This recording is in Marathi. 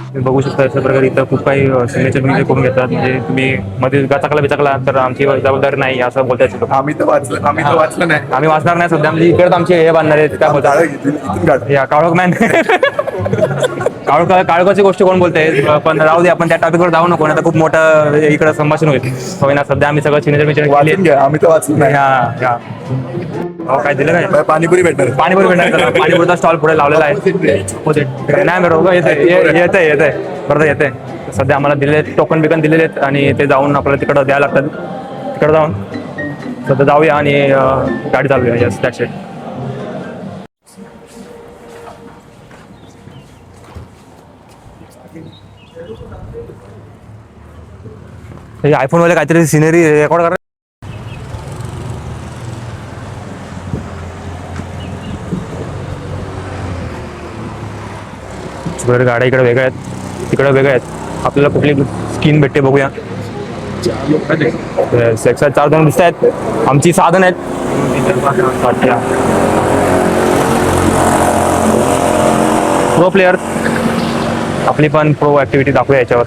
तुम्ही बघू शकता अशा प्रकारे इथं खूप काही सिग्नेचर करून घेतात. म्हणजे तुम्ही मध्ये गचाकला बिचाकला तर आमची जबाबदारी नाही असं बोलतायत. आम्ही तर वाचलं नाही. आम्ही वाचणार नाही सध्या. म्हणजे इकडे आमचे हे बांधणार आहेत काय बोलतात इथून काढ. या काळोख मॅन काळोखाची गोष्ट कोण बोलतंय, पण राहू दे आपण त्या टॉपिकवर जाऊ नको. आता खूप मोठं इकडे संभाषण होईल. होईना सध्या आम्ही सगळं सिग्नेचर बिचर वाचून घ्या, आम्ही तर वाचलं नाही. हो काय दिलं काय पाणीपुरी भेटणार. पाणीपुरी भेटणार. पाणीपुरीचा स्टॉल पुढे लावलेला आहे. नाही बरोबर येते बरं येते. सध्या आम्हाला दिलेले टोकन बिकन दिलेले आहेत आणि ते जाऊन आपल्याला तिकडं द्यायला लागतात. तिकडं जाऊन सध्या जाऊया आणि गाडी चालूया. Yes that's it. हे आयफोन वाले काहीतरी सिनरी रेकॉर्ड करा. गाड्या इकडे वेगळ्या आहेत, तिकडे वेगळ्या आहेत. आपल्याला कुठली स्किन भेटते बघूया. 4 जण दिसत आहेत. आमची 6 जण आहेत. प्रो प्लेयर आपली पण प्रो ऍक्टिव्हिटी दाखवूया याच्यावर.